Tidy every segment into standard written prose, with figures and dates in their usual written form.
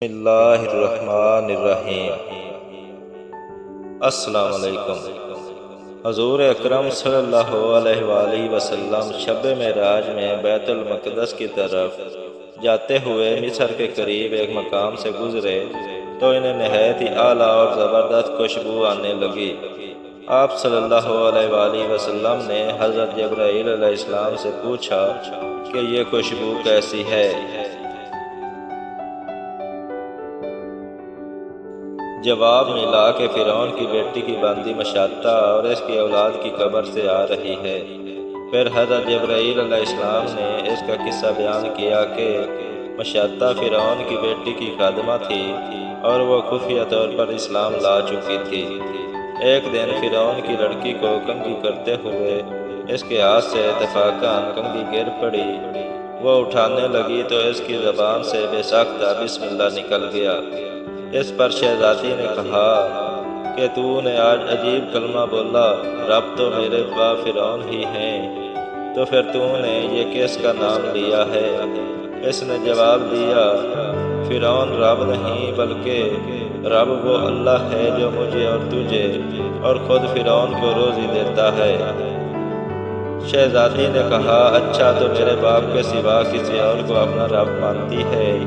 بسم اللہ الرحمن الرحیم۔ السلام علیکم۔ حضور اکرم صلی اللہ علیہ وآلہ وسلم شب معراج میں بیت المقدس کی طرف جاتے ہوئے مصر کے قریب ایک مقام سے گزرے تو انہیں نہایت ہی اعلیٰ اور زبردست خوشبو آنے لگی۔ آپ صلی اللہ علیہ وآلہ وسلم نے حضرت جبرائیل علیہ السلام سے پوچھا کہ یہ خوشبو کیسی ہے؟ جواب ملا کہ فرعون کی بیٹی کی باندی مشاطہ اور اس کی اولاد کی قبر سے آ رہی ہے۔ پھر حضرت جبرائیل علیہ السلام نے اس کا قصہ بیان کیا کہ مشاطہ فرعون کی بیٹی کی خادمہ تھی اور وہ خفیہ طور پر اسلام لا چکی تھی۔ ایک دن فرعون کی لڑکی کو کنگھی کرتے ہوئے اس کے ہاتھ سے اتفاقاً کنگھی گر پڑی۔ وہ اٹھانے لگی تو اس کی زبان سے بے ساختہ بسم اللہ نکل گیا۔ اس پر شہزادی نے کہا کہ تو نے آج عجیب کلمہ بولا، رب تو میرے باپ فرعون ہی ہیں، تو پھر تو نے یہ کس کا نام لیا ہے؟ اس نے جواب دیا، فرعون رب نہیں بلکہ رب وہ اللہ ہے جو مجھے اور تجھے اور خود فرعون کو روزی دیتا ہے۔ شہزادی نے کہا، اچھا تو میرے باپ کے سوا کسی اور کو اپنا رب مانتی ہے؟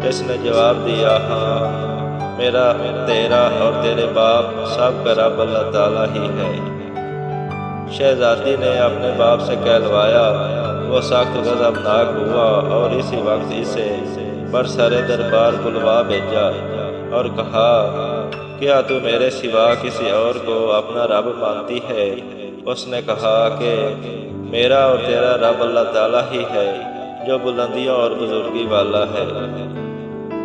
اس نے جواب دیا، ہاں، میرا، تیرا اور تیرے باپ سب کا رب اللہ تعالیٰ ہی ہے۔ شہزادی نے اپنے باپ سے کہلوایا۔ وہ سخت غضبناک ہوا اور اسی وقت اسے برسر دربار بلوا بھیجا اور کہا، کیا تو میرے سوا کسی اور کو اپنا رب مانتی ہے؟ اس نے کہا کہ میرا اور تیرا رب اللہ تعالیٰ ہی ہے جو بلندیوں اور بزرگی والا ہے۔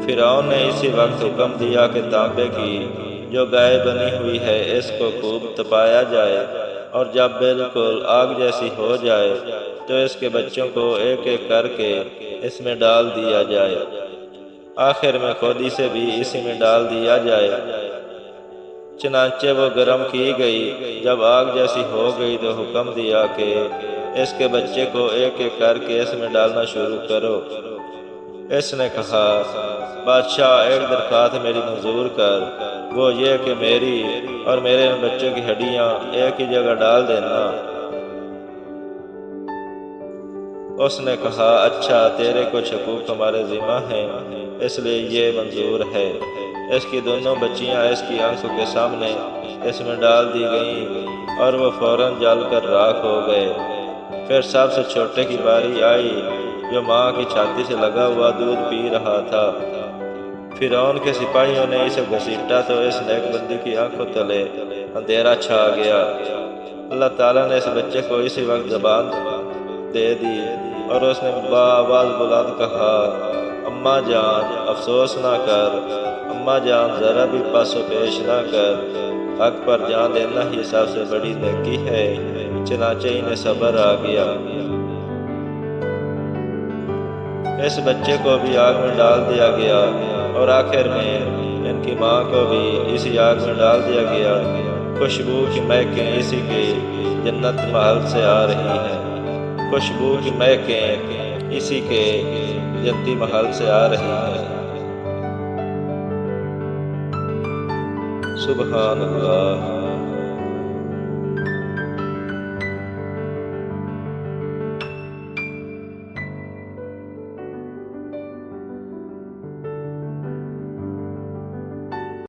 فرعون نے اسی وقت حکم دیا کہ تانبے کی جو گائے بنی ہوئی ہے اس کو خوب تپایا جائے اور جب بالکل آگ جیسی ہو جائے تو اس کے بچوں کو ایک ایک کر کے اس میں ڈال دیا جائے، آخر میں خود اسے بھی اسی میں ڈال دیا جائے۔ چنانچہ وہ گرم کی گئی۔ جب آگ جیسی ہو گئی تو حکم دیا کہ اس کے بچے کو ایک ایک کر کے اس میں ڈالنا شروع کرو۔ اس نے کہا، بادشاہ ایک درخواست میری منظور کر، وہ یہ کہ میری اور میرے بچوں کی ہڈیاں ایک ہی جگہ ڈال دینا۔ اس نے کہا، اچھا، تیرے کچھ حقوق ہمارے ذمہ ہیں اس لیے یہ منظور ہے۔ اس کی دونوں بچیاں اس کی آنکھوں کے سامنے اس میں ڈال دی گئیں اور وہ فوراً جل کر راکھ ہو گئے۔ پھر سب سے چھوٹے کی باری آئی جو ماں کی چھاتی سے لگا ہوا دودھ پی رہا تھا۔ فرعون کے سپاہیوں نے اسے گھسیٹا تو اس نیک بندی کی آنکھوں تلے اندھیرا چھا گیا۔ اللہ تعالیٰ نے اس بچے کو اسی وقت زبان دے دی اور اس نے بآواز بلند کہا، اماں جان افسوس نہ کر، اماں جان ذرا بھی پاس و پیش نہ کر، حق پر جان دینا ہی سب سے بڑی نیکی ہے۔ چنانچہ انہیں صبر آ گیا۔ اس بچے کو بھی آگ میں ڈال دیا گیا اور آخر میں ان کی ماں کو بھی اسی آگ میں ڈال دیا گیا۔ خوشبو کی مہکیں اسی کے جنت محل سے آ رہی ہیں، خوشبو کی مہکیں اسی کے جنتی محل سے آ رہی ہیں۔ سبحان اللہ۔